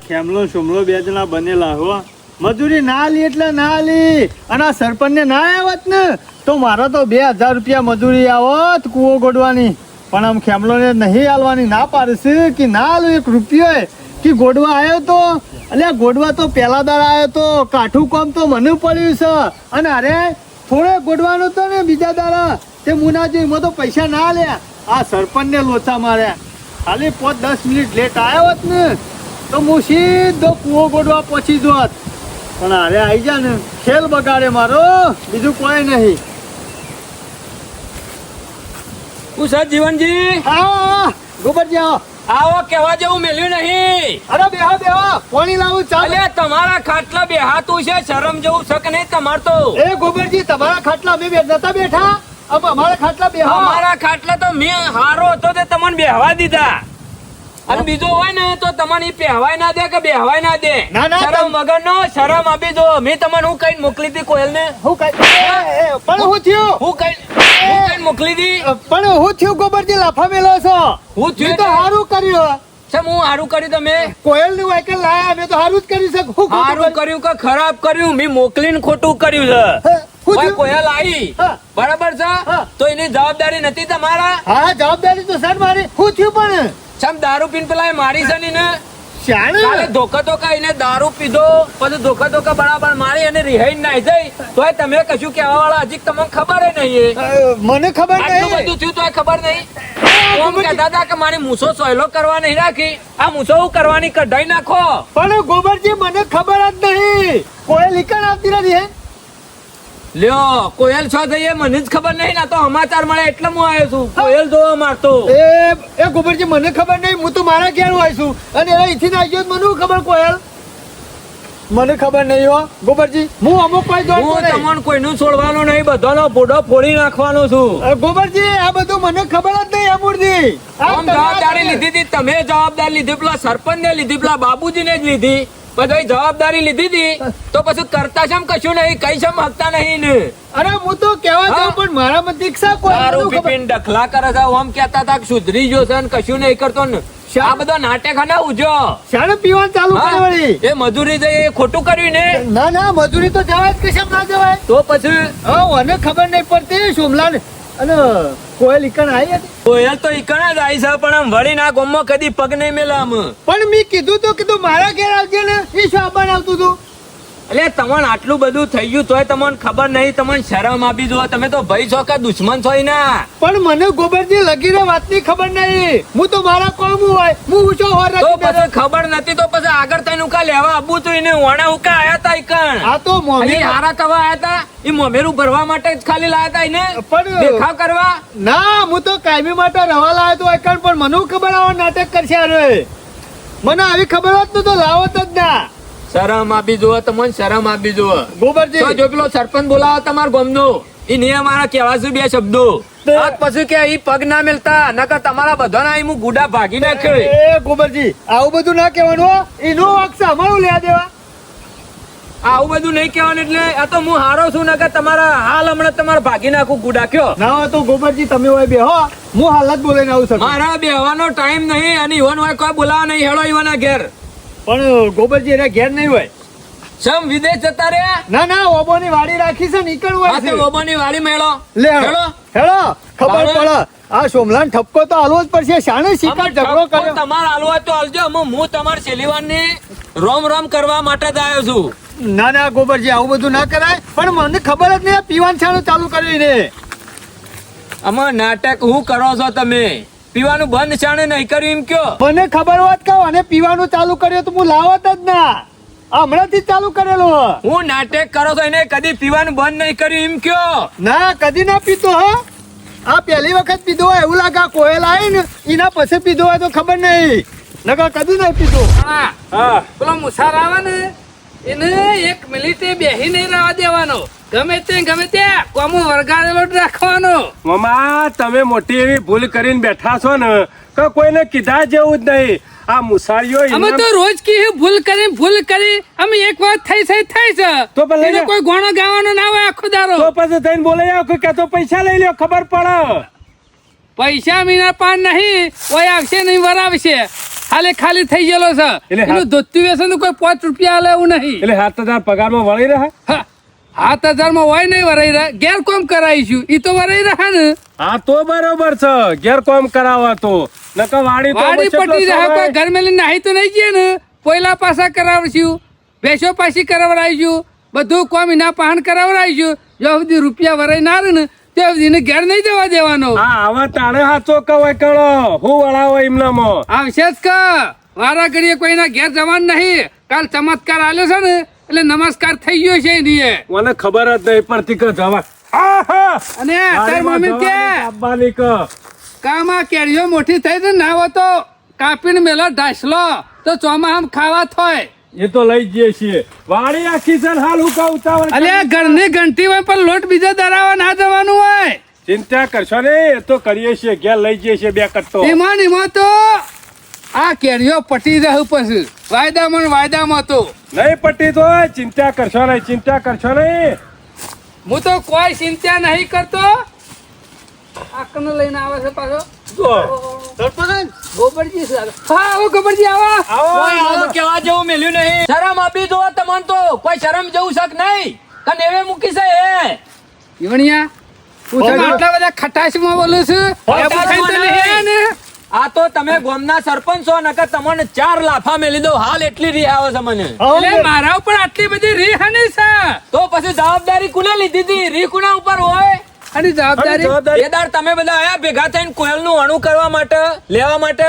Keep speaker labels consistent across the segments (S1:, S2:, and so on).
S1: ખેમલો સોમલો બે જણા બનેલા હો. મજૂરી ના લી એટલે ના લી, અને આ સરપંચને ના આવત ને તો મારા તો 2000 રૂપિયા મજૂરી આવત કૂવો ગોડવાની. પણ આમ ખેમલોને નહીં આલવાની ના પાડશે કે ના આલું 1 રૂપિયો કે ગોડવા આવ્યો તો. એટલે ગોડવા તો પહેલા દાર આવ્યો તો, કાઠું કામ તો મને પડ્યું છે. અને અરે થોડે ગોડવાનો તો ને બીજા દારા તે મુનાજી એમાં તો પૈસા ના લ્યા. આ સરપંચને લોચા માર્યા. ખાલી 5-10 મિનિટ લેટ આવ્યો હોત ને તો હું સીધો કૂવો ગોડવા પહોંચી જોત. પણ અરે આવી જા ને ખેલ બગાડે મારો, બીજું કોઈ નહીં.
S2: હું સર જીવનજી
S1: હા ગોબરજી આવો.
S2: આવો કેવા જેવું મેલ્યું નહીં.
S1: અરે બેહો બેહો, પાણી લાવું ચાલે.
S2: અલ્યા તમારા ખાટલા બેહાતું છે, શરમ જેવું છે કે નહીં તમાર તો?
S1: એ ગોબરજી તમારા ખાટલા અમે નતા બેઠા, अब અમારા ખાટલા બેહો.
S2: અમારા ખાટલા તો મેં હારો હતો તે તમને બેહવા દીધા. અને બીજો હોય ને તો તમને પહેવાય ના દે કે બેહવાય ના દે.
S1: ના, ના,
S2: શરમ વગર નો શરમ આપી દો. મેં તમને હું કઈ મોકલી હતી કોયલ ને?
S1: હું કઈ પણ હું થયું?
S2: હું કઈ મોકલી હતી?
S1: પણ હું થયું ગોબરજી લાફા મેલો છો?
S2: હું થયું
S1: તો સારું કર્યું.
S2: છે હું સારું કર્યું તમે?
S1: કોયલ નું વાયકલ લાયા અમે તો સારું જ કરી શકું.
S2: સારું કર્યું કે ખરાબ કર્યું? મેં મોકલીને ખોટું કર્યું છે. કોઈ કોયલ આવી બરાબર છે તો એની જવાબદારી નથી તમારા?
S1: હા જવાબદારી તો સર મારી. હું થયું પણ
S2: ચમ દારૂ પીને પેલા મારી છે ને
S1: શાણે
S2: કાલે ધોકા ધોકા એને દારૂ પીધો પછી ધોકા ધોકા બરાબર મારી અને રિહાઈ નાઈ જાય તોય તમે કશું કહેવા વાળા હજી તમને ખબર નહીં.
S1: મને ખબર
S2: આટલું
S1: નહીં.
S2: બધું થયું તોય ખબર નહીં. ઓમ કહેતા હતા કે મારી મૂછો સોયલો કરવા નહીં રાખી, આ મૂછો હું કરવાની કઢાઈ નાખો.
S1: પણ ગોબરજી મને ખબર જ નહીં. કોયલ ઈકણ આવતી નથી હે?
S2: લ્યો કોયલ છો થઈએ મને જ ખબર નહીં. ના તો સમાચાર મળે એટલે હું આવ્યો છું કોયલ જોવા મારતો.
S1: એ ગોબરજી મને ખબર નહીં. હું તો મારા ઘેર હોય છું અને એના ઈથી ના ગયો મને ખબર. કોયલ મને ખબર નહીં હો ગોબરજી. હું અમુક કોઈ
S2: હું તમને કોઈનું છોડવાનો નહીં, બધાનો ફોટો ફોડી નાખવાનો છું.
S1: ગોબરજી આ બધું મને ખબર જ નહીં. અમૂર્જી
S2: આમ જવાબદારી લીધી હતી તમે, જવાબદારી લીધી પેલા સરપંચ ને લીધી, પેલા બાબુજી ને જ લીધી. પછી જવાબદારી લીધી હતી તો પછી કરતા છે કશું નહીં, કઈ છે હકતા નહીં ને.
S1: અરે હું તો કેવા જાઉં પણ મારા મત દીક્ષા કોઈ
S2: દારૂ પીપીને ડખલા કરે છે. ઓમ કહેતા હતા કે સુધરી ગયો છે ને કશું નહીં કરતો ને. આ બધો નાટક ના ઉજો
S1: શાણે પીવાનું ચાલુ કરે વળી?
S2: એ મજૂરી છે એ ખોટું કર્યું ને.
S1: ના ના મજૂરી તો જવાય જ કે કેમ ના જવાય?
S2: તો પછી
S1: મને ખબર નહીં પડતી. સોમલા ને અને કોયલ ઈકણ આવી હતી.
S2: કોયલ તો ઈકણ જ આવી છે પણ આમ વળી ના ગોમમાં કદી પગ નહીં મેલા આમ.
S1: પણ મેં કીધું મારા ઘેર આવજે ને. એ શું આવવાનું આવતું હતું?
S2: એટલે તમને આટલું બધું થઈ ગયું તોય તમને ખબર નહીં, તમને શરમ આપી દો. તમે તો ભાઈ છો કે દુશ્મન છો ના?
S1: પણ મને ગોબરજી લગીને વાતની ખબર નહીં. હું તો મારા કોમ હોય હું ઊંચો હોર
S2: તો પછી ખબર નથી તો પછી આગળ તને ઉકા લેવા આવું તું એને વણા ઉકા આયા તા ઈકણ.
S1: આ તો મોમી
S2: હારા તવા આયા તા એ મોમેરું ભરવા માટે જ ખાલી લાયા તા એને
S1: પણ
S2: દેખાવ કરવા.
S1: ના હું તો કાયમી માટે રવા લાવ્યો તો એકણ. પણ મને ખબર આવો નાટક કરશે. અરે મને આવી ખબર હોત તો લાવત જ ના.
S2: શરમ આપી જુઓ તમને, શરમ આપી જુઓ
S1: ગોબરજી.
S2: જો પેલો સરપંચ બોલાવો તમારા ગામનો એ નિયમ મારા કેવા છે 2 શબ્દો. આજ પછી કે ઈ પગ ના મેલતા નકર તમારા બધાના અહીં હું ગુડા ભાગી નાખ્યો.
S1: એ ગોબરજી આવું બધું ના કહેવાનું હો. એનો વાક છે અમારું લેવા દેવા.
S2: આવું બધું નહીં કહેવાનું. એટલે આ તો હું હારો છું નકર તમારા હાલ હમણાં તમારે ભાગી નાખું ગુડા કયો.
S1: ના હોય તો ગોબરજી તમે હોય બેહો. હું હાલત બોલાઈને આવું છું.
S2: મારા બેહવાનો ટાઈમ નહીં અને ઈવન હોય કોઈ બોલાવા નહીં. હેડો ઈવના ઘેર.
S1: પણ ગોબરજી એને ઘેર નહીં હોય.
S2: સમ વિદેશ જતા રહ્યા?
S1: ના ના ઓબોની વાડી રાખી છે નીકળવું હોય છે.
S2: ઓબાની વાડી મેળો
S1: લે
S2: હેડો
S1: હેડો. ખબર પડે આ સોમલાન ઠપકો તો આલવો જ પડશે. શાણે શિકાર ઝઘડો કર્યો?
S2: તમારે હાલવો તો હાલજો. હું તમારા શેલીવાનની રોમ રોમ કરવા માટે જ આવ્યો છું.
S1: ના ના ગોબરજી આવું બધું ના કરાય. પણ મને ખબર જ નહીં પીવાનું શાણે ચાલુ કર્યું ને.
S2: આમાં નાટક હું કરો છો તમે? પીવાનું બંધ શાણે નહીં કર્યું એમ કયો?
S1: મને ખબર હોત કહો અને પીવાનું ચાલુ કર્યું તો હું લાવત જ ના. હમણાંથી ચાલુ કરેલું.
S2: હું નાટક કરો છો એને કદી પીવાનું બંધ નહીં કર્યું એમ કયો?
S1: ના કદી ના પીતો. હા આ પહેલી વખત પીધો હોય એવું લાગે. કોયલ આવી ને એના પછી પીધો હોય તો ખબર નહીં. નકર કદી નહીં પીતો.
S2: હા પેલો મુસાર આવે ને એને 1 મિનિટે બેહી નહીં રહેવા દેવાનો. ગમે તે કોમો વરગાડેલો જ રાખવાનો.
S3: મામા તમે મોટી એવી ભૂલ કરીને બેઠા છો ને કે કોઈને કીધા જેવું જ નહીં. આ મુસારીઓ
S4: અમે તો રોજ કી ભૂલ કરી અમે એક વાત થઈ છે
S3: તો પણ લઈ લે.
S4: કોઈ ગોણો ગાવાનો ના હોય આખો દારો.
S3: તો પછી થઈને બોલાઈ આવ કે તો પૈસા લઈ લ્યો ખબર પડે.
S4: પૈસા મીના પાન નહીં કોઈ આવશે નહીં વરાવશે. ખાલી ખાલી થઈ ગયેલો છે
S3: એટલે
S4: એનું ધોતી વેસે કોઈ 5 રૂપિયા આલે એવું નહીં.
S3: એટલે 7,000 પગારમાં વળી રહે.
S4: હા, 7,000 માં હોય નહીં વરાઈ રહ્યા, ઘેર કોમ કરાવીશું ઈ તો વરાઈ રહ્યા ને.
S3: હા તો બરોબર છે, ઘેર કોમ કરાવવા તો નકર વાડી તો
S4: વાડી
S3: કેટલો
S4: પટી રહ્યા,
S3: સમય?
S4: કોઈ ઘર મેલી નાહી તો નહીં ગયા ને. પોયલા પાસા કરાવશું, ભેંસો પાછી કરાવડાવીશું, બધું કોમ એના પાહણ કરાવડાવીશું. જો સુધી રૂપિયા વરાઈ ના રહે ને ત્યાં સુધી એને ઘેર નહીં જવા દેવાનો.
S3: હા આવા તાણે હાચો કવાય કણો હું વળાવો એમનામાં.
S4: આવશે જ કે વારા ઘડીએ કોઈના ઘેર જવાનું નહીં. કાલ ચમત્કાર આલ્યો છે ને એટલે નમસ્કાર થઈ ગયો છે એની.
S3: મને ખબર જ નહીં પડતી કે જવા આહા!
S4: અને તાર મમ્મી કે
S3: આપવાની કે
S4: કામાં કેરીઓ મોટી થઈ છે ના હોય તો કાપીને મેલો ઢાસલો તો ચોમાહામાં ખાવા થોય.
S3: એ તો લઈ જઈએ છીએ. વાડી આખી છે ને હાલ હું કહું ઉતાવળ
S4: અલે ઘરની ઘંટી હોય પણ લોટ બીજા દરાવા ના જવાનું હોય.
S3: ચિંતા કરશો ને, એ તો કરીએ છીએ, ઘેર લઈ જઈએ છીએ 2 કટ્ટો.
S4: એમાં તો આ કેરીઓ પટી રહ્યું પછી વાયદામાં તો
S3: નહીં પટ્ટી તો ચિંતા કરશો નહીં, ચિંતા કરશો નહીં.
S4: હું તો કોઈ ચિંતા નહીં કરતો. આકનો લઈને આવે છે પાછો
S3: જો,
S1: સરપંચ
S4: ગોબરજી સર. હા આવો ગોબરજી આવો.
S2: કોઈ આવું કેવા જેવું મેલ્યું નહીં. શરમ આપી દો તમને તો, કોઈ શરમ જેવું શક નહીં. કને એવે મૂકી છે એ
S4: ઈવણિયા હું તમે આટલા બધા ખટાશમાં બોલું છું. એવું કઈ તો નહીં ને.
S2: આ તો તમે ગામના સરપંચ છો, નકર તમને 4 લાફા મેલી દો. હાલ એટલી રી આવે છે મને.
S4: એટલે મારા ઉપર આટલી બધી રી હની છે.
S2: તો પછી જવાબદારી કુને લીધી હતી? રી કુના ઉપર હોય?
S4: આની જવાબદારી
S2: એ દાડ તમે બધા આયા ભેગા થઈને કોયલનું અણુ કરવા માટે, લેવા માટે,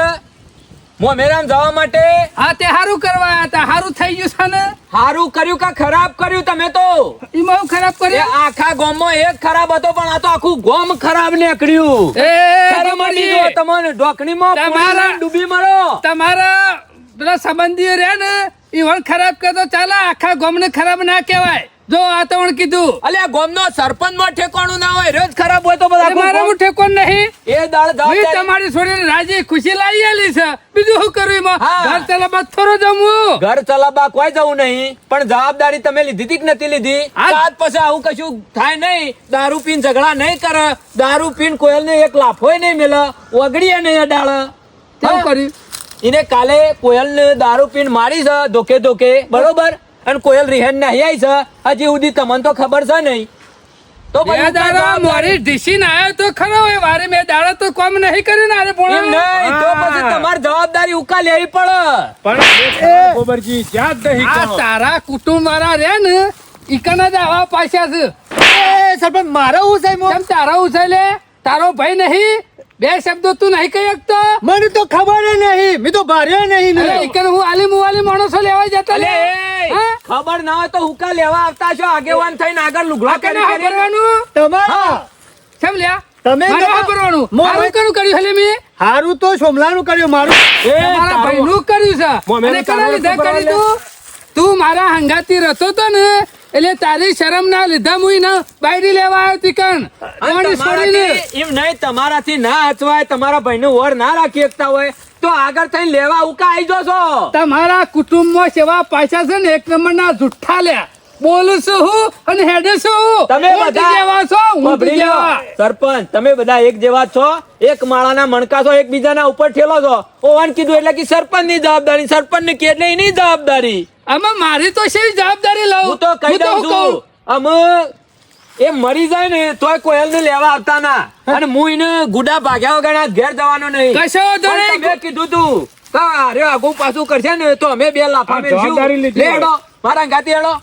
S2: મોમેરામ જવા માટે.
S4: હા તે હારું કરવા હતા, હારું થઈ ગયું છે ને.
S2: હારું કર્યું કે ખરાબ કર્યું તમે તો?
S4: એમાં હું ખરાબ
S2: એ
S4: કર્યું?
S2: આખા ગામમાં એક ખરાબ હતો, પણ આ તો આખું ગામ ખરાબ નીકળ્યું.
S4: એ
S2: શરમ આવી
S4: ગોબરજી,
S2: દો તમને. ઢોકણીમાં
S4: તમારા-
S2: ડૂબી મરો.
S4: તમારા પેલા સંબંધીઓ રહ્યા ને એ વણ ખરાબ કરતો ચાલે, આખા ગામને ખરાબ ના કહેવાય. જો આ તો વણ કીધું.
S2: અલ્યા ગામનો સરપંચમાં ઠેકાણું ના હોય, રોજ ખરાબ હોય તો બધા
S4: અરે મારે હું ઠેકોન નહીં.
S2: એ દાળ
S4: હું
S2: જવાબદારી.
S4: તમારી છોડીને રાજી ખુશી લાવી આલી છે. બીજું શું કરું એમાં?
S2: હા.
S4: ઘર ચલાવવા થોડો જમવું.
S2: ઘર ચલાવવા કોઈ જવું નહીં, પણ જવાબદારી તમે લીધી હતી કે નથી લીધી?
S4: આજ-
S2: આજ પછી આવું કશું થાય નહીં. દારૂ પીને ઝઘડા નહીં કરે, દારૂ પીને કોયલને એક લાફોય નહીં મેલે, ઓગળીએ નહીં અડાળ.
S4: કેવું કર્યું?
S2: એને કાલે કોયલને દારૂ પીને મારી છે ધોકે ધોકે, બરોબર? અને કોયલ રિહેન નહીં આવી છે હજી સુધી, તમને તો ખબર છે નહીં. તો પછી
S4: બે દાડા મારી ઢીસીને આયો તો ખરો હોય વારે, મેં દાડા તો કામ નહીં કર્યું ને આરે
S2: એમ
S4: ભોળા.
S2: નહીં, તો પછી તમારે જવાબદારી ઉકા લેવી પડે.
S3: પણ ગોબરજી જ્યાં જ નહીં
S4: આ
S3: કહો.
S4: તારા કુટુંબ વાળા રે ને ઈકના જ આવા પાછા છે.
S1: એ સરપંચ મારો હું સાહેબ
S4: કેમ તારા ઉછાલે? તારો ભાઈ નહીં? બે શબ્દો તું નહીં કહી શકતો?
S1: મને તો ખબર નહીં, મેં તો ભાર્યો નહીં ને.
S4: અરે ઈકન હું આલી મુવાલી માણસો લેવા જતા
S2: અલે
S4: લે.
S2: એ,
S4: હા?
S2: ખબર ના હોય તો હુકા લેવા આવતા છો આગેવાન થઈને આગળ લુગડા
S4: આ કને
S2: કરી કરી.
S4: વાપરવાનું?
S1: તમારા
S4: કેમ લ્યા?
S1: તમે
S4: મારે
S1: નતા-
S4: વાપરવાનું.
S1: મો-
S4: મારું કનું કર્યું હલે મેં?
S1: હારું તો સોમલાનું કર્યું મારું.
S3: એ
S4: તમારા
S3: તારો-
S4: ભાઈનું કર્યું છે.
S3: મોમેરે
S4: અને કોના
S3: તારો
S4: લીધે
S3: શું
S4: કર્યું
S3: કરવા
S4: તું? તું મારા હંગાતી રહેતો તો ને એટલે તારી શરમ ના લીધા મુઈ ના બાયડી લેવા આવ્યો તીકન.
S2: અને
S4: પાણી છોડીને.
S2: તમારાથી એમ નહીં, તમારાથી ના હચવાય, તમારા ભાઈનું વર ના રાખી શકતા હોય તો આગળ થઈને લેવા ઉકા આવી જશો.
S4: તમારા કુટુંબમાં સેવા પાછા છે ને એક નંબરના જુઠ્ઠા લ્યા. બોલું છું હું અને હેડે છું હું.
S2: તમે
S4: ઊંટ
S2: બધા
S4: જેવા છો, ઊંટ
S2: સાંભળી લો.
S4: જેવા.
S2: સરપંચ તમે બધા એક જેવા જ છો, એક માળાના મણકા છો, એકબીજાના ઉપર ઠેલો છો. ઓવાન કીધું એટલે કે સરપંચની જવાબદારી, સરપંચની કે એટલે એની જવાબદારી.
S4: આમાં મારી તો શી જવાબદારી લઉં?
S2: હું તો કહી દઉં
S4: હું
S2: છું, અમે એ મરી જાય ને તોય કોયલને લેવા આવતા ના, અને હું એને ગુડા ભાગ્યા વગર ઘેર જવાનો નહીં.
S4: કશો વાંધો
S2: પણ
S4: નહીં.
S2: તમે કીધું તું કે અરે આગું પાછું કરશે ને તો અમે 2 લાફા
S3: આ
S2: મેલશું.
S3: જવાબદારી લીધી
S2: લે હેડો, મારા ગાતી હેડો.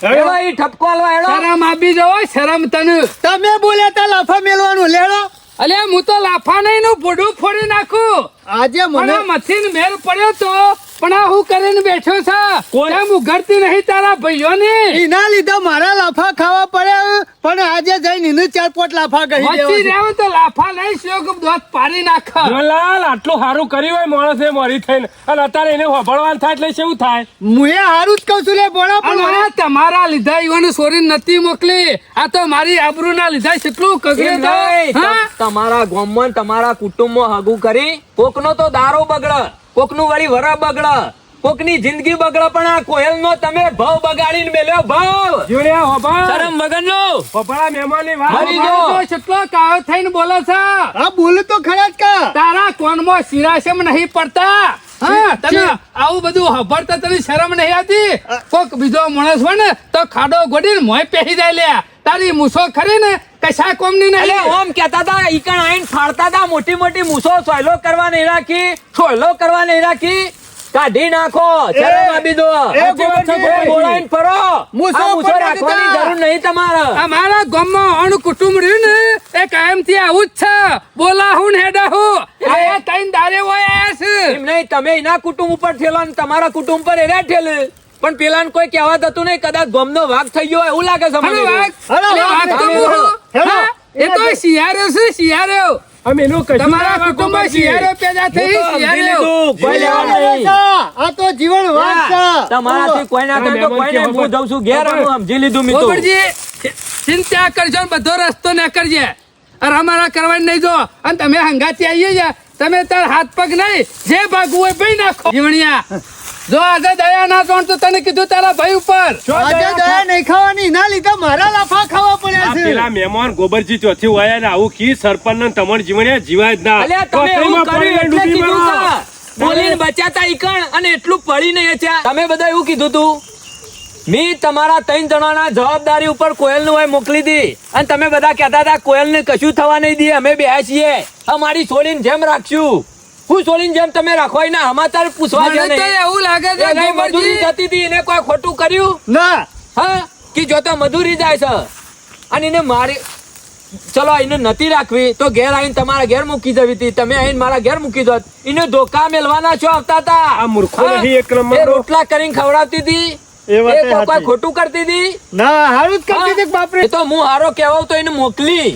S2: હેડો, ઈ ઠપકો આલવા હેડો.
S4: શરમ આપી જવો, શરમ તને.
S1: તમે બોલ્યા તા લાફા મેલવાનું લેડો.
S4: અલ્યા હું તો લાફા નહીં નું ભૂડું ફોડી નાખું.
S1: આજે
S4: પણ
S1: મને
S4: આ મથીન મેલ પડ્યો તો પણ આ હું કરીને બેઠો છે?
S3: કોઈ-
S4: કેમ ઉઘડતી નહીં તારા ભાઈઓને?
S1: એના લીધે મારા લાફા ખાવા પડ્યા, પણ આજે જઈને એને 4-5 લાફા કહી
S4: વચ્ચે
S1: દેવા છે.
S4: રહેવું તો લાફા લઈ શોક દોત પાડી નાખ.
S3: જોલાલ આટલું સારું કર્યું હોય માણસે મોરી થઈને, અને અત્યારે એને હોભળવાનું થાય એટલે શું થાય?
S1: મુએ હારું જ કહું છું લે ભોળા, પણ
S4: અને આ તમારા લીધા ઈવન સોરીને નથી મોકલી. આ તો મારી આબરૂના લીધા કેટલું
S2: એમ
S4: કગડ્યું
S2: નહીં,
S4: તો. હા?
S2: તમારા ગામમાં તમારા કુટુંબમાં હગું કરી કોકનો તો દારો બગડે, કોકનું વળી વરા બગડે, કોકની જિંદગી બગડે, પણ આ કોયલનો તમે ભાવ બગાડીને મેલ્યો ભાવ.
S3: જોડ્યા હોભળ.
S2: શરમ વગરનો.
S3: હોભળા મહેમાનની વાત.
S2: મરી
S4: મારો
S2: ગયો.
S4: તો કેટલો કાયો થઈને બોલે છે.
S1: આ બોલ તો ખરા જ કા.
S4: તારા કોનમાં શિરાશમ નહીં પડતા. હા તને આવું બધું હભરતા તને શરમ નહીં આવતી કોક બીજો માણસ હોય ને તો ખાડો ગોડીને મોય પહેરી જાય લ્યા તારી મૂછો ખરી ને કશા કોમની
S2: એટલે
S4: નહીં
S2: ઓમ કહેતા હતા ઈકણ આઈને ફાડતા હતા મોટી મોટી મૂછો સોયલો કરવા નહીં રાખી સોયલો કરવા નહીં રાખી કાઢી નાખો શરમ આપી દો બોલાઈને ફરો
S1: મૂછો
S2: આ મૂછો
S1: પકડી
S2: રાખવાની
S1: દીધા.
S2: જરૂર નહીં તમારે
S4: અમારા ગામમાં અણ કુટુંબ રહ્યું ને એ કાયમથી આવું જ છે બોલાહું ને હેડાહું આ તૈન દારે હોય આયા છે
S2: એમ નહીં તમે એના કુટુંબ ઉપર ઠેલો ને તમારા કુટુંબ પર એના ઠેલે પણ પેલાને કોઈ કહેવા થતું નહીં કદાચ ગોમનો વાઘ થઈ ગયો એવું લાગે છે
S4: અરે
S2: મને.
S4: વાઘ,
S1: અરે
S4: અરે વાઘ તો
S1: વાઘ,
S4: મોટો.
S1: હેલો.
S4: હા, એ તો શિયાળો છે શિયાળો
S3: અમે એનું કશું
S4: તમારા
S3: ના
S4: કુટુંબમાં
S3: ગોપાલજી.
S4: શિયાળો પેદા
S2: હું
S4: થઈ
S2: તો સમજી
S4: શિયાળો
S2: લીધું, કોઈ લેવા નહીં.
S1: આ તો જીવન વાત છે
S2: તમારાથી કોઈ ના થાય તો કોઈ નહીં. હું જઉં છું ઘેર હું સમજી લીધું મિત્રો.
S4: ગોબરજી ચિંતા કરજો ને બધો રસ્તો ન કરજે અરે અમારા કરવાની નહીં જો અને તમે હંગાથી આવીએ જા તમે તાર હાથ પગ નહીં જે ભાગવું હોય ભાઈ નાખો જીવણિયા જો આજે દયા ના જોણ તો તને કીધું તારા ભાઈ ઉપર
S1: આજે દયા નહીં ખાવાની ના લીધે મારા લાફા ખાવા પડ્યા
S3: આ
S1: છે
S3: પેલા મહેમાન ગોબરજી ચોથી વાયા ને આવું કી સરપંચ ને તમારે જીવન જીવાય જ ના
S2: અલ્યા તમે એવું કર્યું એટલે કીધું છે. બોલીને બચાતા ઈકણ અને એટલું પડી નહીં છે. તમે બધા એવું કીધું તું મેં તમારા 3 જણાના જવાબદારી ઉપર કોયલનું હોય મોકલી દી અને તમે બધા કહેતા હતા કોયલને કશું થવા નહીં દઈએ અમે બેહ્યા છીએ અમારી છોડીને જેમ રાખશું હું છોડીને જેમ તમે રાખો એના સમાચાર પૂછવા
S4: મને
S2: છે
S4: તો
S2: નહીં
S4: એવું લાગે છે
S2: એને મજૂરી
S4: ગોબરજી
S2: જતી હતી એને કોઈ ખોટું કર્યું
S1: ના
S2: હા કે જો તો મજૂરી જાય છે અને એને મારી ચલો એને નથી રાખવી તો ઘેર આવીને તમારા ઘેર મૂકી જવી હતી તમે આવીને મારા ઘેર મૂકી દો એને ધોકા મેલવાના છો આવતા હતા
S3: આ મૂર્ખો
S2: હા?
S3: નહીં એક નંબરનો.
S2: એ રોટલા કરીને ખવડાવતી હતી
S1: એ વાત
S2: એ કોઈ
S1: સાચી.
S2: ખોટું કરતી હતી
S1: ના હારું જ કરતી હતી કે બાપરે
S2: એ તો હું હારો કહેવાઉં તો એને મોકલી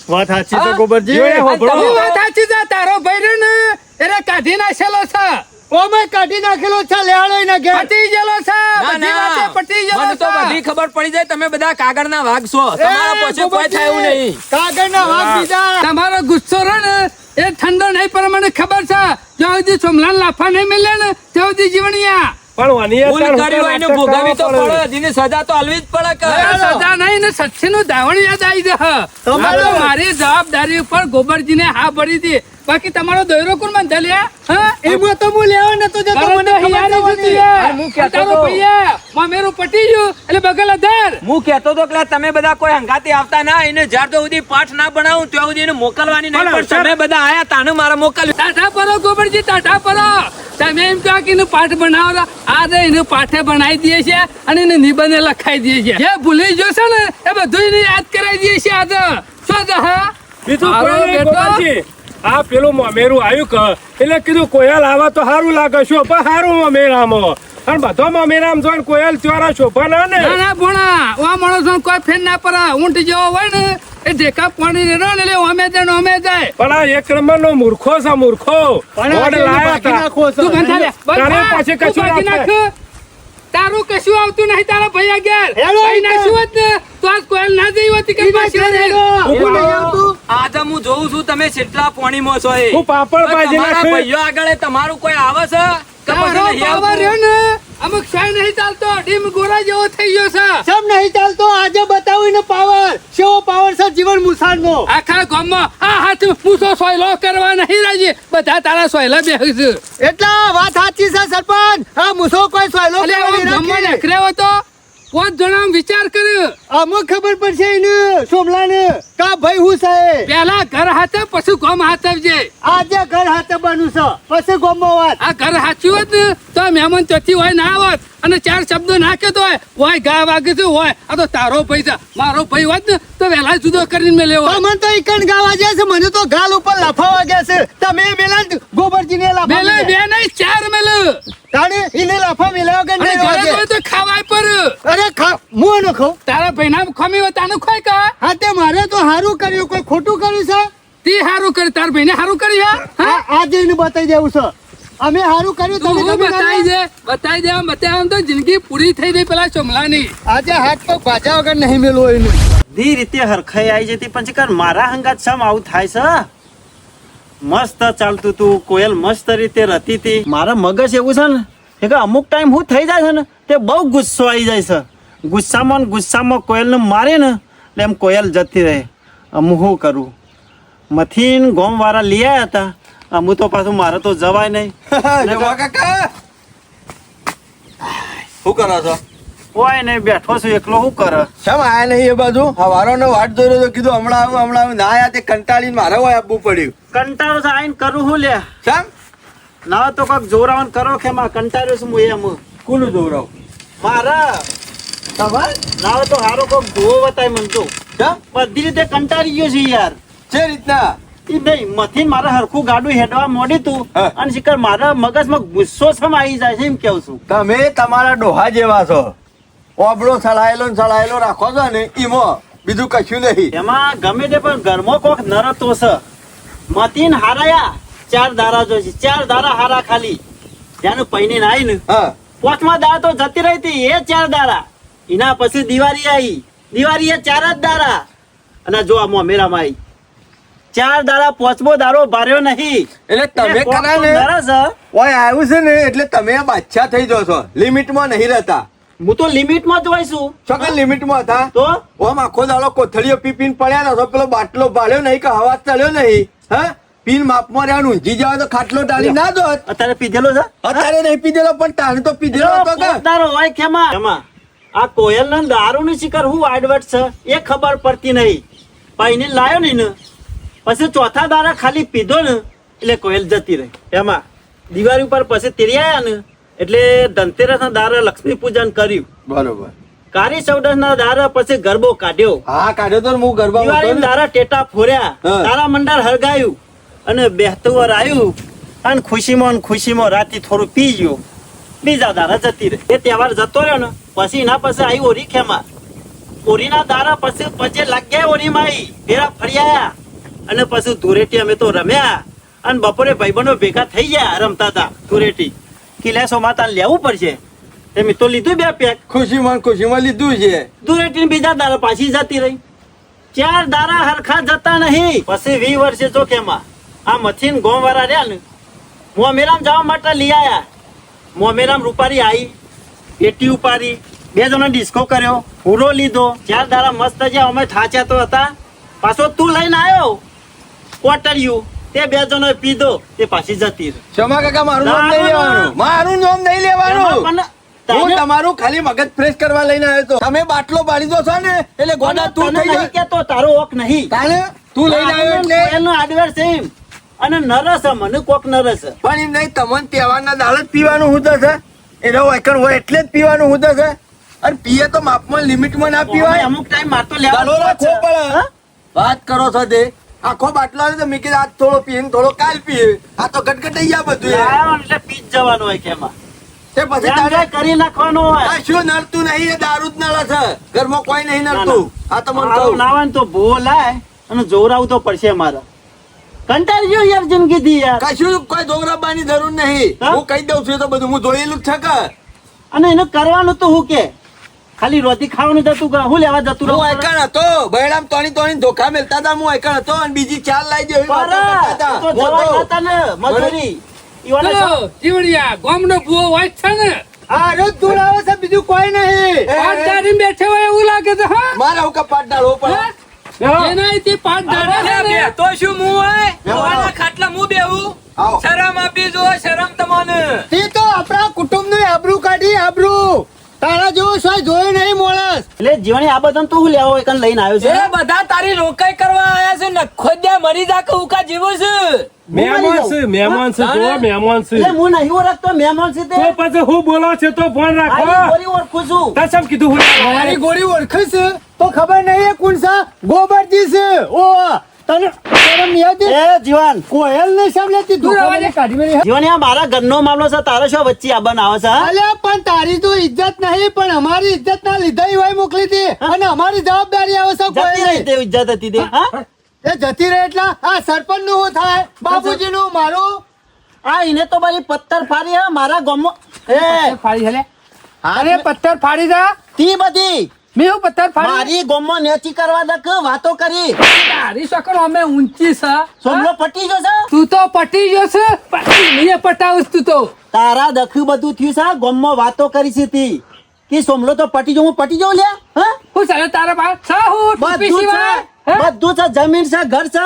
S1: વાત સાચી છે
S2: હા?
S1: ગોબરજી
S3: જોડે
S2: અને
S3: હોભળો.
S2: તમે
S4: વાત સાચી છે તારો ભાઈ રહ્યો ને એને કાઢી નાખેલો છે
S1: ઓ મેં કાઢી નાખેલો છે લેહાડો એના ઘેર
S4: પટી ગયેલો છે
S2: ના,
S4: બધી
S2: ના.
S4: વાતે પટી ગયેલો
S2: મને તો
S4: છે
S2: બધી ખબર પડી જાય તમે બધા કાગળના વાઘ છો તમારા પછી કોઈ થાય એવું નહીં
S1: કાગળના વાઘ બીજા
S4: તમારો ગુસ્સો રહ્યો ને એ ઠંડો નહીં પણ મને ખબર છે જ્યાં સુધી સોમલાલ લાફા નહીં મળે ને ત્યાં સુધી જીવણિયા
S3: પણ વાનિયા
S2: ભૂલ
S3: તાર
S2: કરી
S3: ઉપર
S2: હોય એને
S3: નાટક
S2: ભોગવવી તો
S3: કરવા
S2: પડે જેની સજા તો હલવી જ પડે કે
S4: અરે સજા નહીં ને સચ્ચીનું ધાવણ યાદ આવી જશે
S1: તમારે-
S4: આ તો મારી જવાબદારી ઉપર ગોબરજીને હા પડી હતી બાકી તમારો દોયરો કોણ બંધ લ્યા હા
S1: એમાં તો હું લેવા નતો જતો
S4: કારણ
S1: મને
S4: તો
S1: ખબર
S4: હિયારી
S1: નહોતી.
S4: જતી યાર.
S2: અરે હું કહેતો
S4: તારો
S2: તો.
S4: ભૈયા, મામેરું પટી ગયું એટલે બગલ અધાર
S2: હું કહેતો તો કે તમે બધા કોઈ હંગાતી આવતા ના એને જ્યાં તો સુધી પાઠ ના બનાવું ત્યાં સુધી એને મોકલવાની નહીં
S3: પણ
S2: પણ તમે બધા આયા તાને મારે મોકલ્યું
S4: ટાટા પરો ગોબરજી ટાટા પરો તમે એમ કહો કે એનું પાઠ બનાવો આજે એનું પાઠે બનાવી દઈએ છે અને એને નિબંધે લખાઈ દઈએ છે જે ભૂલી જશે ને એ બધું એને યાદ કરાવી દઈએ છે આજે શું છે હા
S3: બીજું
S4: મારો
S3: કોઈ નહીં,
S4: બેટો.
S3: ગોપાલજી. આ પેલું મોમેરું આવ્યું કે એટલે કીધું કોયલ આવે તો સારું લાગે શોભા સારું મોમેરામાં અને બધો મોમેરામ જોઈને કોયલ ચોરા શોભા ના ને
S4: ના ના ભોણા ઓ માણસો કોઈ ફેર ના પડે ઊંટ જેવો હોય ને એ ઢેકા પાણી ને રહે ને એટલે ઓમે જાય ને ઓમે જાય
S3: પણ આ એક નંબર નો મૂર્ખો છે મૂર્ખો
S1: પણ
S3: વોર્ડ
S1: આજે એને
S3: લાયા
S1: બાકી
S3: તા.
S1: નાખવો છે.
S4: તું બંધ થા લે. બંધ
S3: તારે
S4: થા.
S3: પાસે
S4: તું
S3: કશું
S4: બાકી
S3: ના
S4: નાખ. તારું કશું આવતું નહીં તારા ભાઈ આગળ
S1: હેલો,
S4: ભાઈ
S1: ઈ
S4: નાખ્યું હોત ને તો આજ કોયલ ના જઈ હોતી કે પાછી
S1: ઈ
S4: રહે.
S1: ના
S3: હું
S1: એવું નહીં આવતું.
S2: આજે હું જોઉં છું તમે કેટલા પોણીમાં છો એ
S3: હું પાપડ ભાજી
S2: તમારા
S3: નાખી.
S2: ભાઈઓ આગળ તમારું કોઈ આવે છે કે પછી
S4: તારો
S2: નહીં
S4: પાવર
S2: આવતું?
S4: રહ્યો ને અમુક શાય નહીં ચાલતો ડીમ ગોરા જેવો થઈ ગયો છે
S1: સમ નહીં ચાલતો આજે બતાવું ને પાવર કેવો પાવર છે જીવન મુસારનો
S4: આખા ગામમાં આ હાથ પૂછો સોયલો કરવા નહીં રાજી બધા તારા સોયલા બેહી છે
S1: એટલા વાત સાચી છે સરપંચ આ મુસો કોઈ સોયલો
S4: અલે
S1: કરવા
S4: આમ
S1: નહીં
S4: ગામમાં
S1: રાખે.
S4: નખરે તો 5 જણા વિચાર કર્યો
S1: અમુક ખબર પડશે એને સોમલાને કા ભાઈ હું છે
S4: પેલા ઘર હાથે પછી ગામ હાથવજે
S1: આજે ઘર હાથે બન્યું છે પછી ગોમો વાત
S4: આ ઘર હાચ્યું હોત ને તો મહેમાન ત્યાંથી હોય ના આવત અને 4 શબ્દો નાખે તો હોય ગા વાગે છે હોય આ તો તારો ભાઈ છે મારો ભાઈ હોત ને તો વહેલા જુદો કરીને મેં લેવો
S1: તમને તો ઈકણ ગાવા જાય છે મને તો ગાલ ઉપર લાફા વાગ્યા છે તમે મેલા ગોબરજીને લાફા
S4: મેલે
S1: મેલ્યા.
S4: બે નહીં 4 મેલે
S1: તાણે એને લાફા મેલ્યા વગર
S4: અને
S1: નહીં
S4: ઘરે
S1: વાગે.
S4: હોય તો ખાવાય પર
S1: અરે ખા હું ન ખાઉં
S4: તારા ભાઈના ખમી હોય તાનું ખાય કા
S1: હા તે મારે તો હારું કર્યું કોઈ ખોટું કર્યું છે
S4: તી હારું કરી તાર ભાઈને હારું કરી હા
S1: આજે એને બતાવી દેવું છે અમે હારું કર્યું
S4: તું
S1: તમે
S4: હું
S1: ગમે ના
S4: બતાવી દે બતાવી આમ તો જિંદગી પૂરી થઈ ગઈ પેલા ચોમલાની
S1: આજે હાથ પગ ભાજા વગર નહીં મેલો એને
S5: ધી રીતે હરખાઈ આવી જતી પણ ચિકન મારા હંગાત સમ આવું થાય છે મસ્ત ચાલતું તું કોયલ મસ્ત રીતે રતી હતી મારા મગજ એવું છે ને કે અમુક ટાઈમ હું થઈ જાય છે ને તે બહુ ગુસ્સો આવી જાય છે ગુસ્સામાં ને ગુસ્સામાં કોયલને મારે ને એટલે એમ કોયલ જતી રહે હું શું કરું મથીન ગોમવાળા લઈ આવ્યા હતા હું તો પાછું મારે તો જવાય નહીં.
S1: જમા કાકા શું કરો છો?
S5: કોઈ નહીં, બેઠો છું એકલો. શું કરે?
S1: શેમ આયા નહીં એ બાજુ? હવારોનો વાટ જોઈ રહ્યો તો કીધું હમણાં આવું ના આયા તે કંટાળીને મારે હોય આપવું પડ્યું.
S5: કંટાળો છે આઈને કરું હું લે.
S1: શેમ?
S5: ના તો કોક જોરાવન કરો કે માં કંટાળ્યો છું હું એમ.
S1: કોનું દોરાવ?
S5: મારા
S1: તમાર?
S5: ના તો હારો કોક જોવો બતાય મન તો.
S1: શેમ?
S5: બધી રીતે કંટાળી ગયો છે યાર.
S1: જે રીતના?
S5: ઈ નહીં મથી મારે હરખું ગાડું હેડવા મોડી તું
S1: હા.
S5: અને શિખર મારા મગજમાં ગુસ્સો સમ આવી જાય છે એમ કેવું છું.
S1: તમે તમારા ડોહા જેવા છો. ઓબળો સળાયેલો રાખો છો ને ઈમો બીજું કશું નહીં.
S5: એમાં ગમે તે પણ ઘરમાં કોક નરતો છે. મતીન હારાયા 4 દારા જોશે, 4 દારા હારા ખાલી. ત્યાંનું પૈણી આવી ને
S1: હા
S5: 5મા દારા તો જતી રહી હતી એ 4 દારા. એના પછી દિવાળી આવી, દિવાળી એ 4 જ દારા. અને જો આ મોમેરામાં આવી 4 દારા, 5મો દારો ભાર્યો નહીં.
S1: એટલે તમે
S5: કોક
S1: કરા
S5: તો
S1: ને
S5: નરસ છે.
S1: ઓય આવ્યું છે ને એટલે તમે બાદશાહ થઈ જાવ છો. લિમિટમાં નહીં રહેતા.
S5: હું તો લિમિટમાં જ હોય છું.
S1: છોકરા લિમિટમાં હતા
S5: તો
S1: ઓમ આખો દાડો કોથળીઓ પીપીને પડ્યા નતો. પેલો બાટલો ભાળ્યો નહીં કે હવા ચડ્યો નહીં. હા પીન માપમાં રહ્યા ઊંઘી જાવ તો ખાટલો ડાળી ના દો.
S5: અત્યારે પીધેલો છે.
S1: અત્યારે નહીં પીધેલો પણ તારે તો પીધેલો હતો કે
S5: પોતાનો હોય ખેમા. એમાં આ કોયલ ના દારૂ ની શિકાર હું આડવટ છે એ ખબર પડતી નહીં. પૈને લાયો ને પછી ચોથા દારા ખાલી પીધો ને એટલે કોયલ જતી રહી. એમાં દિવાળી ઉપર પછી તેરી આયા ને એટલે ધનતેરસ ના દારા લક્ષ્મી પૂજન કર્યું.
S1: બરોબર.
S5: કાળી ચૌદસ ના દારા પછી ગરબો કાઢ્યો.
S1: હા કાઢ્યો તો હું ગરબા
S5: દિવાળી દારા ટેટા ફોર્યા,
S1: હા.
S5: તારા મંડળ હળગાયું અને બેહતું વર આવ્યું અને ખુશીમાં રાતે થોડું પી ગયો. બીજા દારા જતી રહી. એ તહેવાર જતો રહ્યો ને પછી એના પછી આવી ઓરી ખેમા. ઓરીના દારા પછી લાગ્યા ઓરીમાં આવી ફેરા ફર્યા અને પછી ધૂળેટી અમે તો રમ્યા અને બપોરે ભાઈબંધો ભેગા થઈ ગયા રમતા હતા ધૂળેટી. કિલ્લા માતા લેવું પડશે તેમ તો લીધું 2 પેક.
S1: ખુશીમાં લીધું છે.
S5: ધૂળેટી બીજા દારા પાછી જતી રહી. 4 દારા હરખા જતા નહીં. પછી 20 વર્ષે જો કેમાં આ મથીન ગોમ વાળા રહ્યા ને મોમેરામ જવા માટે લઈ આયા. મોમેરામ રૂપારી આવી, પેટી ઉપાડી, 2 જણા ડિસ્કો કર્યો, પૂરો લીધો. 4 દારા મસ્ત છે. અમે થાચ્યા તો હતા. પાછો તું લઈને આવ્યો કોટરિયું, તે 2 જણો પીધો, તે પાછી જતી રહી.
S1: ક્ષમા કાકા મારું નામ નહીં લેવાનું. મારું નામ નહીં લેવાનું.
S5: એમાં પણ
S1: હું
S5: તને-
S1: તમારું ખાલી મગજ ફ્રેશ કરવા લઈને આવ્યો તો. તમે બાટલો બાળી દો છો ને એટલે ગોડા તું
S5: તને
S1: થઈ
S5: નહીં
S1: જાય.
S5: કહેતો, તારો ઓક નહીં.
S1: તાને તું લઈને આવ્યો એટલે
S5: કોયલનો આડવેર છે એમ. અને નરસ છે, મને કોક નરસ છે.
S1: પણ એમ નહીં તમને તહેવારના દાડે જ પીવાનું હું છે. એનો વાયકણ હોય એટલે જ પીવાનું હું છે. અને પીએ તો માપમાં લિમિટમાં ના
S5: અમે
S1: પીવાય.
S5: અમુક ટાઈમ મારતો લેવા
S1: દાડો રાખવો પડે.
S5: હા?
S1: વાત કરો છો તે આખો બાટલો આવે તો મેં કીધું આજ થોડો પીએ ને થોડો કાલ પીએ. આ તો ગટગટાઈ ગયા બધું એ.
S5: લાયો એટલે પી જ જવાનું હોય કે એમાં.
S1: તે પછી
S5: ધ્યાન
S1: તારે
S5: કરી નાખવાનું હોય.
S1: આ શું નડતું નહીં? એ દારૂ જ નડે છે. ઘરમાં કોઈ નહીં
S5: ના,
S1: નડતું. આ તો મને
S5: મારું
S1: કહું.
S5: નાવાનું તો ભૂવો લાય અને જોરાવું તો પડશે મારે. કંટાળી ગયો યાર જિંદગીથી યાર.
S1: કશું કોઈ દોરાબાની જરૂર નહીં.
S5: હા?
S1: હું કહી દઉં છું એ તો બધું હું જોયેલું જ છે કે.
S5: અને એને કરવાનું તો હું કે ખાલી રોટી ખાવાનું જતું કે હું લેવા જતું
S1: હું
S5: રહું?
S1: આયકણ હતો બૈરામ તોણી ધોખા મેલતા હતા. હું આયકણ હતો અને બીજી 4 લાવી દે એવી વાતો
S5: પરા,
S1: કરતા
S5: તું તો
S1: હતા.
S5: જવાય
S1: મોટો.
S5: જતા ને મજૂરી. ઈવાને
S4: ચલો, જીવડિયા ગામનો ભૂવો હોય જ છે ને
S1: આ રોજ ધૂળ આવે છે બીજું કોઈ નહીં.
S4: પાટ દાઢી બેઠે હોય એવું લાગે છે હા
S1: મારા હું કપાટ ડાળવો પડે.
S4: એનાથી પાટ દાઢા છે ને
S2: તો શું મું હોય ભગવાનના ખાટલા મું બેહું
S1: આવો.
S2: શરમ આપી જો શરમ તમને
S1: તે તો આપણા કુટુંબનું આબરૂ કાઢી આબરૂ. તારા જેવું સોય જોયું નહીં માણસ.
S5: એટલે જીવણી આ બધા તું હું લેવો એકન લઈને આવ્યો
S2: એ
S5: છે.
S2: બધા તારી રોકાઈ કરવા આયા છે નખોદ્યા મરી જા કે ઉકા જીવો છે
S3: મહેમાન છે મહેમાન છે જો મહેમાન છે
S5: એટલે હું નહીં ઓળખતો મહેમાન છે તે.
S3: તો પછી હું બોલો છે તો ફોન
S5: આ
S3: રાખો
S5: ગોરી ઓળખું છું.
S3: તાર શેમ કીધું હું
S1: મારી ગોળી ઓળખે છે તો ખબર નહીં એ કોણ છે? ગોબરજી છે. ઓ તને શરમ નહીં આવતી?
S5: એ જીવન
S1: કોયલ ને સાંભળેતી
S4: તું રવા દે.
S1: કાઢી મેલી.
S5: જીવન આ મારા ઘરનો મામલો છે, તારો શું વચ્ચે આ બનાવે છે હા?
S1: અલ્યા પણ તારી તો ઇજ્જત નહીં પણ અમારી ઇજ્જત ના લીધા ઈ હોય મોકલી હતી અને અમારી જવાબદારી આવે છે
S5: જતી રહી
S1: કોઈ
S5: તે ઇજ્જત હતી તે હા?
S1: એ જતી રહે એટલે આ સરપંચ નું શું થાય? બાબુજી નું મારું
S5: આ એને તો બધી પથ્થર ફાડી હા મારા ગામમાં. એ
S4: ફાડી છે લે. અરે પથ્થર ફાડી જા
S5: તી બધી
S4: મેં હું પથ્થર ફાડી
S5: મારી ગામમાં નેચી કરવા દે કે વાતો કરી.
S4: તારી શકલ અમે ઊંચી છે
S5: સોમલો પટી ગયો છે.
S4: તું તો પટી ગયો છે પટી નહીં પટાવું તું તો
S5: તારા દખ્યું બધું થયું છે ગામમાં વાતો કરી છે તી કે સોમલો તો પટી જાઉં, હું પટી જાઉં લ્યા હા?
S4: હું ચાલે તારા પાસે છ હું ટોપી
S5: બધું
S4: સિવાય
S5: છે, બધું છે, જમીન છે, ઘર છે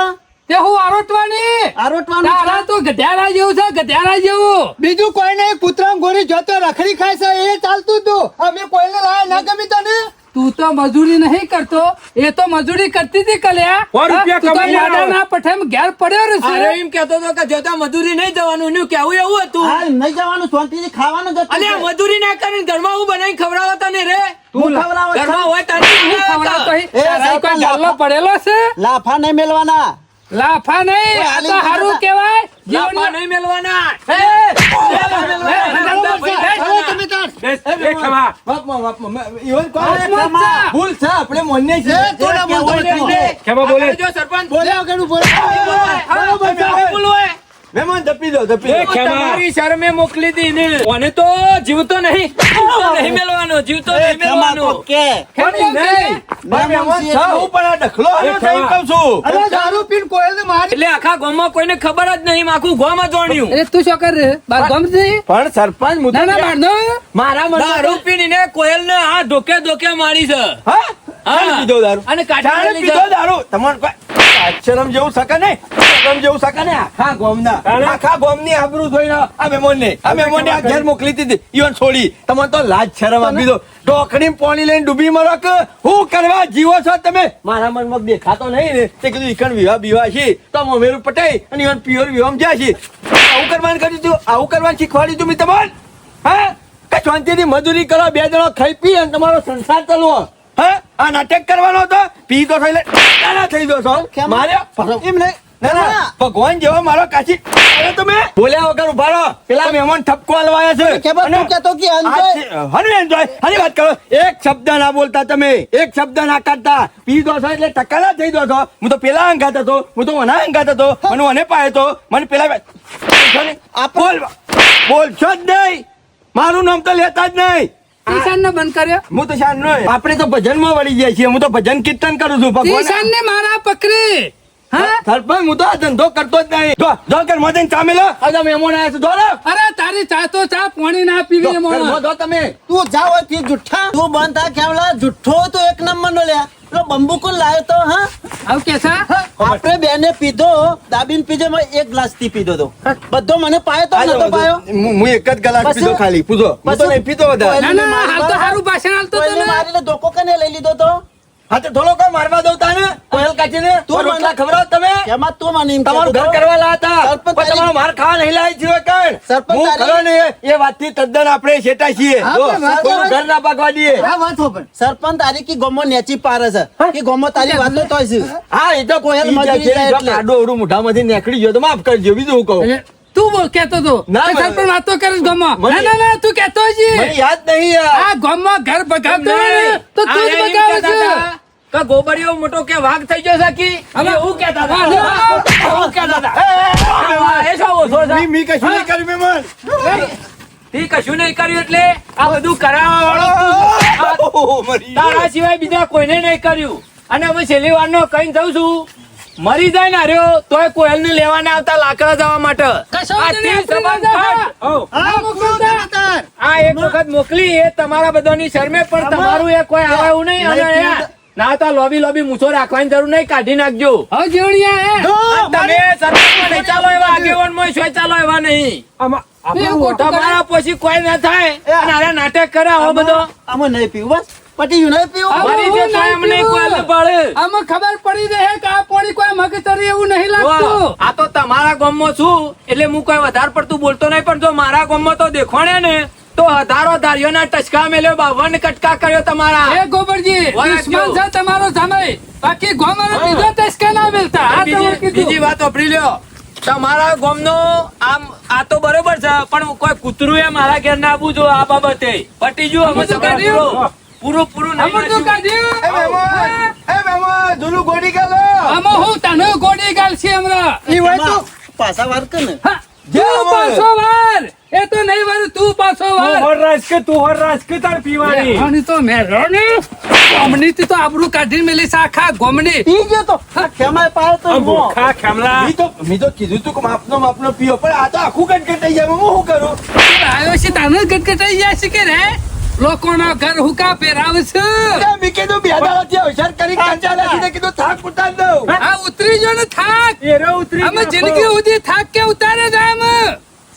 S4: તે હું આરોટવાની
S5: આરોટવાનું છે?
S4: તારા તો ગધેડા જેવું છે, ગધેડા જેવું.
S1: બીજું કોઈ નહીં, કૂતરામ ગોળી જોતો રખડી ખાય છે એ ચાલતું હતું. અમે કોઈને લાયા ના ગમી તને.
S4: તું તો મજૂરી નહીં કરતો, એ તો મજૂરી કરતી હતી કલ્યા.
S3: સો રૂપિયા
S4: તું તો
S3: કમાઈને આવે.
S4: દાદાના પઠેમ ઘેર પડ્યો રહેશે.
S2: અરે એમ કહેતો હતો કે જોતા મજૂરી નહીં જવાનું એનું કેવું એવું હતું.
S5: હાલ નહીં જવાનું, શાંતિથી ખાવાનું જ હતું.
S2: અલ્યા મજૂરી ના કરીને ઘરમાં હું બનાવીને ખવડાવો તને રે.
S5: તું ખવડાવો છો?
S2: ઘરમાં હોય તારે
S4: હું ખવડાવતો અહીં.
S5: એ
S4: તારા
S5: સાહેબ,
S4: કોઈ ગલ્લો પડેલો છે?
S5: લાફા નહીં મેલવાના.
S4: લાફા નહીં, આ તો હારું કહેવાય.
S2: લાફા નહીં મેલવાના.
S1: ચાલો તમે તાર.
S3: એ ખમા.
S5: ભૂલ છે, આપણે મોને છે.
S1: એ તું ના બોલતો નથી.
S3: ખમા બોલે.
S2: જો સરપંચ
S1: બોલ્યા વગરનું બોલે.
S3: એ ખમા.
S2: તમારી શરમે મોકલી દી ને ઓને તો જીવતો નહીં મેલવાનો, જીવતો નહીં મેલવાનો.
S1: અરે દારૂ પીને કોયલને મારી.
S2: એટલે આખા ગામમાં કોઈને ખબર જ નહીં, આખું ગામ જોણ્યું.
S4: અરે તું શું કર રે? બાર ગમ છે?
S5: પણ સરપંચ
S4: ના ના બાર નો.
S2: મારા મનમાં દારૂ પીને કોયલ ને આ ધોકે ધોકે મારી છે. હા. અને કાઢી લીધા.
S6: શરમ જેવું શકે ને, શરમ જેવું શકે ને, આખા ગામની આબરૂ ધોઈને આ મહેમાનને આ ઘેર મોકલી દીધી, ઈવન છોડી. તમને તો લાજ શરમ આપી દો. ઢોકળી પાણી લઈને ડૂબી મરો કે હું કરવા જીવો છો તમે? મારા મનમાં દેખાતો નહીં ને, તે કીધું ઈકણ વિવાહ બીવા છે તો મમેરું પટાઈ અને ઈવન પ્યોર વિવાહ જ્યાં છે. આવું કરવાનું કર્યું તું, આવું કરવાનું શીખવાડ્યું તું મેં તમને. હા, કે શાંતિથી મજૂરી કરો, બે જણો ખાઈ પી અને તમારો સંસાર ચલવો. હા, આ નાટક કરવાનો હતો, પી તો થઈ થઈ દો છો. મારે એમ નહીં. ના, ના, ભગવાન જેવો મારો કાશી અરે તમે બોલ્યા વગર ઉભા રહો. પેલા મહેમાન ઠપકો હલવાયા છે. હની enjoy, હની વાત કરો. એક શબ્દ ના બોલતા તમે, એક શબ્દ ના કાઢતા. પી દો છો એટલે ટકાલા થઈ દો છો. હું તો પેલા અંગાત હતો, હું તો ઓના અંગાત હતો, મને ઓને પાયો હતો, મને પેલા બોલ બોલશો જ નહીં. મારું નામ તો લેતા જ નહીં.
S4: ઈશાન ને બંધ કર્યો.
S6: હું તો શાન નો આપણે તો ભજન માં વળી જાય છીએ. હું તો ભજન કીર્તન કરું છું ભગવાન.
S4: ઈશાન ને મારા પકડી. હા,
S6: સરપંચ હું તો આ ધંધો કરતો જ નહીં. જો કર મદન ચા મેલો. આજે મહેમાન આવ્યા છે, જો લો.
S4: અરે તારી ચા તો ચા, પાણી ના પીવી મોણો.
S6: જો તમે
S5: તું જા હોયથી જુઠ્ઠા. તું બંધ થા કેવલા. જુઠ્ઠો તો એક નંબર નો લ્યા. પેલો બંબુ કોણ લાયો તો? હા,
S4: આવું કે છે?
S5: આપણે બેને પીધો, દાબીને પીધો, મેં એક ગ્લાસ થી પીધો તો બધો મને પાયો તો નતો પાયો.
S6: હું એક જ ગ્લાસ
S5: પછી?
S6: પીધો ખાલી. પૂછો હું તો નહીં પીતો વધારે.
S4: ના ના, હાલ તો સારું ભાષણ હાલતો હતો
S5: કોઈને
S4: ને.
S5: મારીને ધોકો કને લઈ લીધો તો?
S6: હા તો થોડો કોઈ મારવા દઉં તાને કોયલ કાચીને.
S5: તું
S6: તું રોટલા
S5: મને-
S6: ખવડાવો તમે.
S5: એમાં તું મને એમ
S6: તમારું
S5: કહેતો
S6: ઘર
S5: હતો?
S6: કરવા લાયા હતા.
S5: સરપંચ
S6: પણ તમારો માર ખાવા નહીં લાવી જીવો કણ.
S5: સરપંચ
S6: હું
S5: તારી-
S6: ખરો ને એ વાતથી તદ્દન આપણે શેટા છીએ.
S1: હા,
S6: જો,
S1: પણ વાત
S6: કોઈનું ઘર ના પાકવા દઈએ.
S1: આ વાત હો પણ.
S5: સરપંચ તારી કી ગોમો નેચી પારે છે કે ગોમો તારી વાતો તોય છે.
S6: હા એ તો
S5: કોયલ
S6: ઈ
S5: મજૂરી
S6: જે
S5: જાય
S6: જો
S5: એટલે.
S6: કાડો અવળું મોઢામાંથી નીકળી ગયો તો માફ કરજો. બીજું હું કહું.
S4: એટલે તું બોલ કેતો તો.
S6: ના,
S4: એ સરપંચ વાતો કરે છે ગામમાં.
S6: મને-
S4: ના ના ના, તું કેતો છે.
S6: મને યાદ નહીં યાર.
S4: આ ગામમાં ઘર બગાવતો હોય ને, તો તું જ
S2: આ એમ
S4: બગાવે
S2: કહેતા
S4: છે.
S2: હતા કે ગોબરિયો મોટો કે વાઘ થઈ ગયો સાકી. હવે એવું કહેતા હતા. એવું કહેતા હતા. એ શું ઓછો છે?
S6: મી કશું નહીં કર્યું મહેમાન.
S2: તે કશું નહીં કર્યું એટલે આ બધું કરાવવા વાળો તું.
S6: મરી
S2: તારા સિવાય બીજા કોઈને નહીં કર્યું. અને હવે છેલ્લી વારનો કઈ જઉં છું, મરી જાય ને હાર્યો તોય કોયલ ને લેવા ના આવતા લાકડા જવા માટે.
S4: કશો
S2: આ
S4: જ
S2: તે
S4: નહીં,
S2: સંબંધ
S4: આપણે
S2: કાઢ.
S3: હઉ.
S1: હા, મોકલતા તાર.
S2: આ એક વખત મોકલી એ તમારા બધાની શરમે પણ તમારું એ કોઈ આવે એવું નહીં. અને એ ના તો લોબી લોબી મૂછો રાખવાની જરૂર નહીં, કાઢી નાખજો.
S4: હવે જીવણિયા હે.
S2: તમે સરપંચમાં નહીં ચાલો એવા, આગેવાનમાં ય ચાલો એવા નહીં.
S3: આમાં
S4: બે
S3: આપણું
S4: ખોટું કરે.
S2: તમારા પછી કોઈ ના થાય અને આરા નાટક કરે આવો બધો.
S5: આમાં નહીં પીવું બસ પટી નહીં પીવું.
S4: આમાં
S2: મરી
S4: હું
S2: જતો
S4: નહીં
S2: એમ નહીં
S4: પીવું.
S2: કોઈને પાડે.
S4: આમાં ખબર પડી રહે કે આ પોણી કોઈ મગતરી એવું નહીં
S2: વાહ,
S4: લાગતું.
S2: આ તો તમારા ગામમાં છું એટલે હું કોઈ વધારે પડતું બોલતો નહીં, પણ જો મારા ગામમાં તો દેખોણે ને તો હજારો ધારીઓના ટચકા મેલ્યો, 52 કટકા કર્યો તમારા.
S4: એ ગોબરજી,
S2: વાહ,
S4: દુશ્મન છે તમારો સમય. બાકી ગોમરો
S2: હા.
S4: બીજો ટસકા ના મિલતા. આ તમે
S2: બીજી
S4: કીધું.
S2: વાત વાપરી લ્યો. તમારા ગામનો આમ આ તો બરોબર છે, પણ કોઈ કૂતરું એ મારા ઘેર ના આવવું જો આ બાબતે. પટી ગયું અમે
S4: શું
S2: તમારા
S4: કર્યું?
S2: પૂરું પૂરું નહીં
S4: આમાં શું
S2: નાખ્યું.
S4: કાઢ્યું?
S6: મહેમાન જુલું ગોડી ગયેલો.
S4: આમાં હું તને ગોળી ગાલ છે હમણાં.
S1: ઈ હોય તો
S5: પાછા વાર કર ને.
S4: હા, તું પાછો વાર. એ તો નહીં વાર, તું પાછો
S3: તું
S4: વાર.
S3: હર રાજ કે તું હર રાજ કે તાર પીવાની.
S4: આની તો મેં રોની. ગોમનીથી તો આબરૂ કાઢી મેલી છે આખા ગોમની.
S5: પી ગયો તો ખેમાય પાયો તો
S3: આ
S5: મો.
S3: ભૂખા ખેમલા.
S6: મેં તો કીધું તું કે માપનો પીઓ પણ આ તો આખું કટકટાઈ જાય. હું શું કરું?
S4: આવ્યો છે તાને ગટગટાઈ જાય છે કે રે? લોકોના ઘર હુકા પહેરાવશે
S6: મેં કીધું બે દાડાથી હોશિયાર કરી કંટાળ નથી કીધું થાક ઉતાર દઉં
S4: આ ઉતરી જો ને થાક
S3: એરો ઉતરી
S4: અમે
S3: ગયો.
S4: જિંદગી સુધી થાક કે ઉતારે છે અમે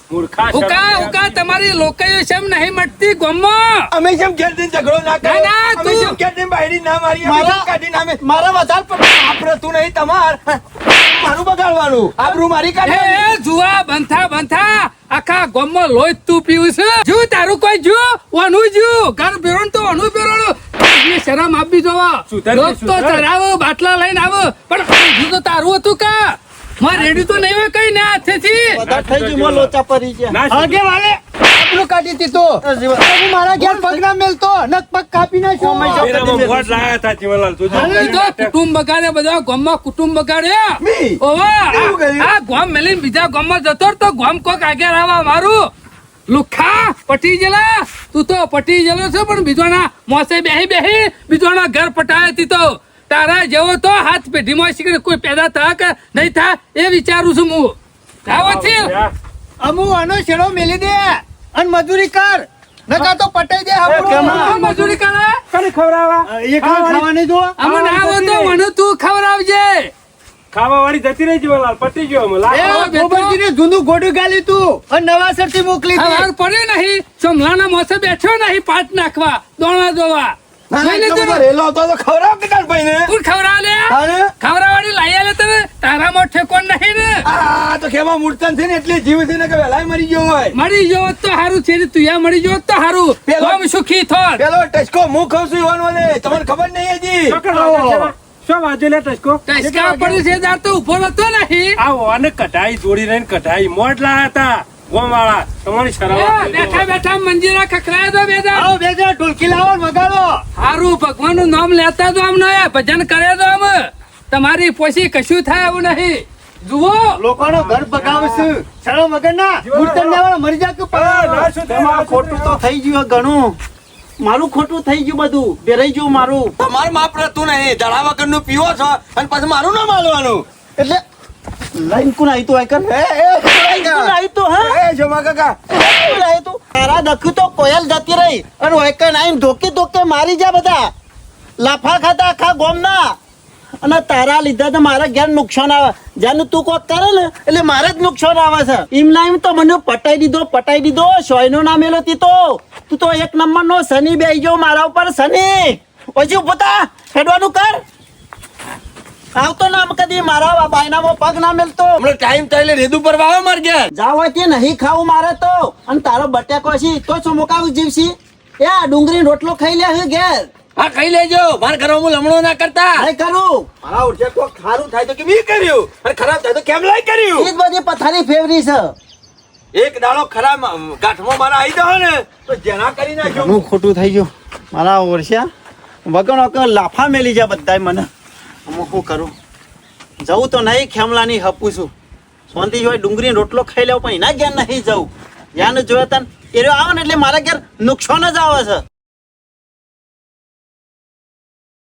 S3: મૂર્ખા
S4: હુકા
S3: શરમ
S4: હુકા તમારી લોકોએ શેમ નહીં મટતી ગોમમાં
S6: અમે જેમ ઘેર જઈને ઝઘડો ના કર્યો
S4: ના, ના,
S6: અમે
S4: તું-
S6: જેમ ઘેર જઈને બાયડી ના મારી અમે
S5: મારા-
S6: જેમ કાઢીને અમે મારા વધારે આપણે તું નહીં તમાર મારું બગાડવાનું આબરૂ મારી
S4: એ
S6: કાઢવાની
S4: એ જુવા બંથા આખા ગોમમાં લોહી તું પીવું છે જો તારું કોઈ જો ઓનું જો ઘર ભેરોણ તો ઓનું ભેરોણ ને શરમ આપી જોવા
S3: સુધર,
S4: લોક તો
S3: સુધર.
S4: ચરાવો બાટલા લઈને આવો પણ બીજું તો તારું હતું કા મારે રેડી તો નહીં હોય કઈ ના હાથેથી
S5: બધા થઈ ગયું મોં લોચા પડી ગયા
S3: ના
S1: આગે વાલે આપણું કાઢી દીધું હું મારા ઘેર પગ ના મેલતો નક પગ કાપી નાખ્યો
S3: મેરામાં વોટ લાયા હતા જીવનલાલ તું જો
S4: એ તો કુટુંબ બગાડે બધા ગામમાં કુટુંબ બગાડ્યા
S6: મી?
S4: ઓવા
S6: એવું કર્યું?
S4: આ ગામ મેલીને બીજા ગામમાં જતો રહે તો ગામ કોક આગળ આવવા મારું લુખા પટી જલા તું તો પટી જલો છે પણ બીજોના મોસે બેહી બીજોના ઘર પટાય તી તો તારા જેવો તો હાથ પેઢીમાં શીખે કોઈ પેદા થા કે નહીં થા એ વિચારું છું હું આવો
S1: અમુ આનો શેડો મેલી દે અને મજૂરી કર નકા તો પટાઈ દે આપણું
S4: મજૂરી કરે
S3: કને ખવડાવા
S1: એ ખાવાની જો
S4: અમને આવો તો મને તું ખવડાવજે
S3: ખાવા વાળી જતી રહી જીવનલાલ પતી ગયો અમે
S1: એ ગોબરજીને જૂનું ગોડું ગાલી તું અને નવાસરથી મોકલી દે
S4: ખબર પડે નહીં સોમલાના મોસે બેઠો નહીં પાટ નાખવા દોણા જોવા જોઈ લેજે ને.
S6: રેલો હતો તો ખવડાવ કે તાર ભાઈને
S4: કોણ ખવડાવે લે?
S6: તારે?
S4: ખવડાવવાની લાઈ આલે તને તારામાં ઠેકોન નહીં ને
S6: આ તો ખેમા મૂર્તન છે ને એટલે જીવ છે ને કે વહેલાય મરી ગયો હોય
S4: મળી જો તો હારું છે ને તું યા મળી જો તો હારું
S6: પેલો-
S4: કોમ સુખી થોર
S6: પેલો ટચકો હું ખાઉં છું ઈવાનો ને તમને ખબર નહીં હજી
S3: શું વાંચે લે ટચકો
S4: ટસકા પડ્યું છે તાર તો ઉભો નતો નહીં
S3: આ વાને કઢાઈ જોડી રહીને કઢાઈ મોટ લાયા હતા ગોમવાળા તમારી શરમ
S4: એ,
S3: આવતી
S4: બેઠા બેઠા મંજીરા ખખડાય તો બેજા
S1: આવો બે જણા ઢોલકી લાવો ને વગાડો
S4: હારું ભગવાનનું નામ લેતા તો આમ નયા ભજન કરે તો આમ તમારી પોસી કશું થાય એવું નહીં જુઓ
S1: લોકોનો ઘર બગાવશે શરમ વગર ના મૂર્તન લેવાના મરી જા કે
S3: ના, શું થયું?
S5: એમાં ખોટું તો થઈ ગયું ઘણું મારું ખોટું થઈ ગયું બધું બેરાઈ ગયું મારું
S6: તમારું માપ રહેતું નહીં ધડા વગરનું પીવો છો અને પછી મારું નામ આલવાનું
S5: એટલે લાઈન કોણ આવી તું આયકર કોણ આવી તું હા
S6: એ જમા કાકા
S5: કોણ આવી તું તારા દખું તો કોયલ જતી રહી અને વાયકર આવીને ધોકે મારી જા બધા લાફા ખાતા આખા ગોમના અને તારા લીધા તો મારા ઘેર નુકસાન આવે જ્યાંનું તું કોક કરે ને એટલે મારે જ નુકસાન આવે છે એમ ના એમ તો મને પટાઈ દીધો સોયનો ના મેલો તી તો તું તો એક નંબર નો શનિ બેહી ગયો મારા ઉપર શનિ પછી ઉભો થા હેડવાનું કર આવતો ના કદી મારા બાયનામાં પગ ના મેલતો
S6: હમણાં ટાઈમ થાય એટલે રેદુ પર વાવે માર ગયા
S5: જા હોય તે નહીં ખાવું મારે તો અને તારો બટેકો છે તો શું મુકાવું જીવસી એ આ ડુંગળી રોટલો ખાઈ લે છે ઘેર
S6: હા ખાઈ લેજો મારા ઘરમાં હું લમણો ના કરતા
S5: નહીં કરું
S6: મારા ઉઠે તો ખારું થાય તો કે મેં કર્યું અને ખરાબ થાય તો કેમ લાય
S5: એ
S6: કર્યું
S5: જ બધી પથારી ફેવરી છે
S6: એક દાડો ખરાબ ગાંઠમાં મારા આવી દો ને તો જેના કરી નાખ્યો
S5: ઘણું ખોટું થઈ ગયું મારા ઓરસ્યા વગર વગર લાફા મેલી જાય બધાય મને અમુક શું કરું જવું તો નહીં ખેમલાની હપું છું શાંતિ હોય ડુંગળી રોટલો ખાઈ લેવો પણ એના ઘેર નહીં જવું જ્યાં જોયો તને એ આવે ને એટલે મારા ઘેર નુકસાન જ આવે છે